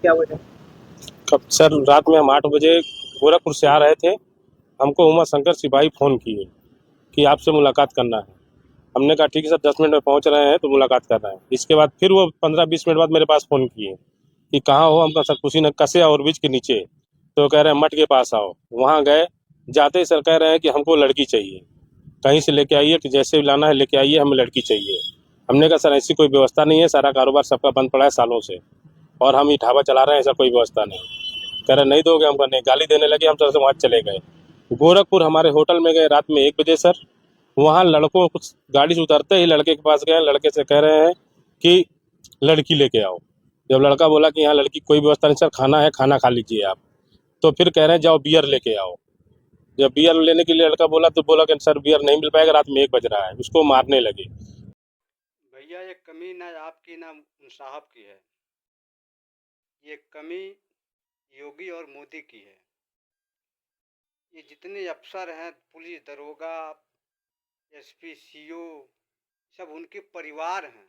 क्या वजह? कब सर? रात में हम 8 बजे गोरखपुर से आ रहे थे। हमको उमा शंकर सिपाही फ़ोन किए कि आपसे मुलाकात करना है। हमने कहा ठीक है सर, 10 मिनट में पहुंच रहे हैं तो मुलाकात कर रहे हैं। इसके बाद फिर वो 15-20 मिनट बाद मेरे पास फ़ोन किए कि कहाँ हो? हम कहा सर कुशीनगर कसिया ओवरब्रिज के नीचे। तो कह रहे हैं मठ के पास आओ। वहाँ गए, जाते ही सर कह रहे हैं कि हमको लड़की चाहिए, कहीं से लेके आइए, कि जैसे भी लाना है लेके आइए, हमें लड़की चाहिए। हमने कहा सर ऐसी कोई व्यवस्था नहीं है, सारा कारोबार सबका बंद पड़ा है सालों से, और हम ये ढाबा चला रहे हैं, ऐसा कोई व्यवस्था नहीं। कह रहे नहीं दोगे? हम कहा नहीं। गाली देने लगे, हम सर से वहाँ चले गए। गोरखपुर हमारे होटल में गए रात में 1 बजे सर। वहाँ लड़कों कुछ गाड़ी से उतरते ही लड़के के पास गए, लड़के से कह रहे हैं कि लड़की लेके आओ। जब लड़का बोला कि यहाँ लड़की कोई व्यवस्था नहीं सर, खाना है, खाना खा लीजिए आप, तो फिर कह रहे हैं जाओ बियर लेके आओ। जब बियर लेने के लिए लड़का बोला तो बोला कि सर बियर नहीं मिल पाएगा, रात में 1 बज रहा है। उसको मारने लगे। भैया ये कमी ना आपकी ना उन साहब की है, ये कमी योगी और मोदी की है। ये जितने अफसर हैं, पुलिस दरोगा, एसपी, सीओ, सब उनके परिवार हैं।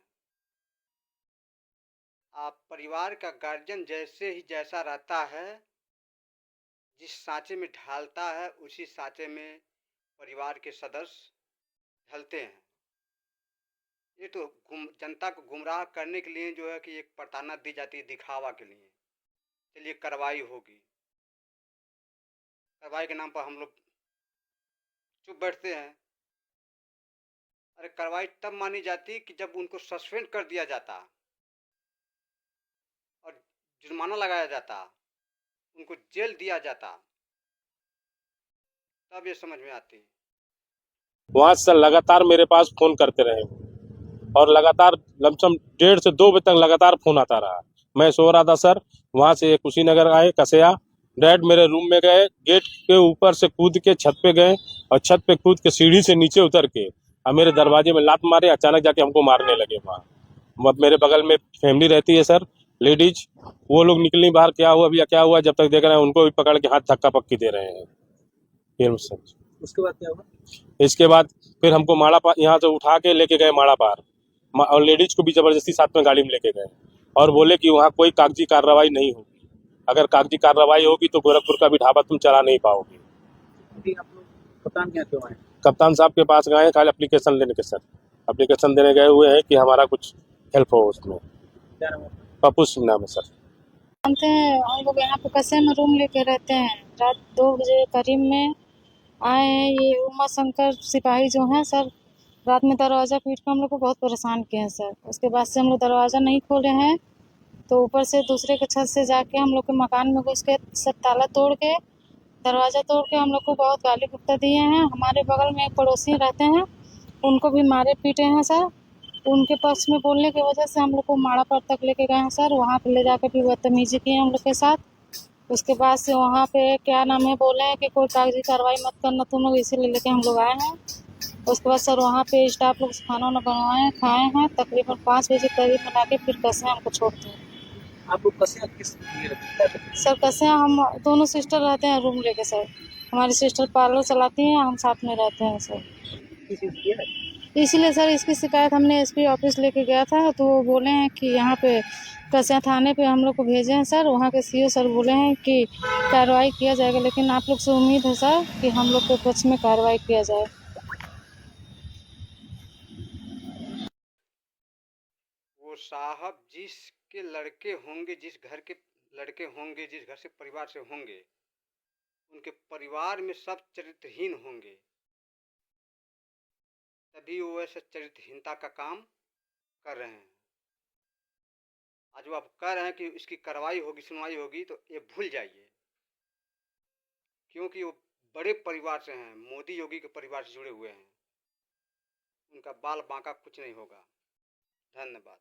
आप परिवार का गार्जियन जैसे ही जैसा रहता है, जिस सांचे में ढालता है उसी सांचे में परिवार के सदस्य ढलते हैं। ये तो जनता को गुमराह करने के लिए जो है कि एक प्रताड़ना दी जाती है दिखावा के लिए। चलिए कार्रवाई होगी, कार्रवाई के नाम पर हम लोग चुप बैठते हैं। अरे कार्रवाई तब मानी जाती कि जब उनको सस्पेंड कर दिया जाता और जुर्माना लगाया जाता, उनको जेल दिया जाता, तब ये समझ में आती। वहाँ से सर लगातार मेरे पास फ़ोन करते रहे, और लगातार लमसम 1:30 से 2 बजे तक लगातार फ़ोन आता रहा। मैं सो रहा था सर। वहाँ से कुशीनगर आए, कसिया, डायरेक्ट मेरे रूम में गए, गेट के ऊपर से कूद के छत पे गए, और छत पे कूद के सीढ़ी से नीचे उतर के और मेरे दरवाजे में लात मारे। अचानक जाके हमको मारने लगे वहाँ। मेरे बगल में फैमिली रहती है सर, लेडीज, वो लोग निकली बाहर, क्या हुआ भैया क्या हुआ? जब तक देख रहे हैं उनको भी पकड़ के हाथ धक्का पक्की दे रहे हैं फिर सर। उसके बाद क्या हुआ? इसके बाद फिर हमको माड़ा पार यहाँ से उठा के लेके गए माड़ा पार, और लेडीज को भी जबरदस्ती साथ में गाड़ी में लेके गए, और बोले कि वहाँ कोई कागजी कार्रवाई नहीं होगी। अगर कागजी कार्रवाई होगी तो गोरखपुर का भी ढाबा तुम चला नहीं पाओगे। अभी आप लोग कप्तान के यहाँ क्यों आए? कप्तान साहब के पास गए हैं खाली एप्लीकेशन देने के सर। एप्लीकेशन देने गए हुए हैं कि हमारा कुछ हेल्प हो उसमें। क्या नाम है? पप्पू सिंह नाम है सर। जानते हैं हम लोग यहाँ पे कस्या में रूम लेके रहते हैं। रात 2 बजे करीब में आए हैं ये उमा शंकर सिपाही जो हैं सर। रात में दरवाज़ा पीट के हम लोग को बहुत परेशान किए हैं सर। उसके बाद से हम लोग दरवाज़ा नहीं खोले हैं, तो ऊपर से दूसरे के छत से जाके हम लोग के मकान में घुस के सब ताला तोड़ के, दरवाज़ा तोड़ के हम लोग को बहुत गाली गप्ता दिए हैं। हमारे बगल में एक पड़ोसी रहते हैं, उनको भी मारे पीटे हैं सर। उनके पक्ष में बोलने की वजह से हम लोग को माड़ा पर तक लेके गए हैं सर। वहाँ पे ले जाकर भी बदतमीजी की हम लोग के साथ। उसके बाद से वहाँ पे क्या नाम है, बोले हैं कि कोई कागजी कार्रवाई मत करना तुम लोग, इसीलिए लेके हम लोग आए हैं। उसके बाद सर वहाँ पे स्टाफ लोग खाना वाना बनवाए हैं, खाए हैं। तकरीबन 5 बजे करीब में लाके फिर कैसे हमको छोड़ते हैं। आप लोग कसिया किस लिए रहते हैं? सर कैसे हम दोनों सिस्टर रहते हैं रूम लेके सर। हमारी सिस्टर पार्लर चलाती हैं, हम साथ में रहते हैं सर। किस चीज़ की है? इसीलिए सर इसकी शिकायत हमने एसपी ऑफिस लेके गया था, तो वो बोले हैं कि यहाँ पे कसिया थाने पे हम लोग को भेजे हैं सर। वहाँ के सीओ सर बोले हैं कि कार्रवाई किया जाएगा, लेकिन आप लोग से उम्मीद है सर कि हम लोग के पक्ष में कार्रवाई किया जाए। वो साहब जिसके लड़के होंगे, जिस घर के लड़के होंगे, जिस घर से परिवार से होंगे, उनके परिवार में सब चरित्रहीन होंगे, तभी वो ऐसे चरित्रहीनता का काम कर रहे हैं। आज वो आप कह रहे हैं कि इसकी कार्रवाई होगी, सुनवाई होगी, तो ये भूल जाइए, क्योंकि वो बड़े परिवार से हैं, मोदी योगी के परिवार से जुड़े हुए हैं। उनका बाल बांका कुछ नहीं होगा। धन्यवाद।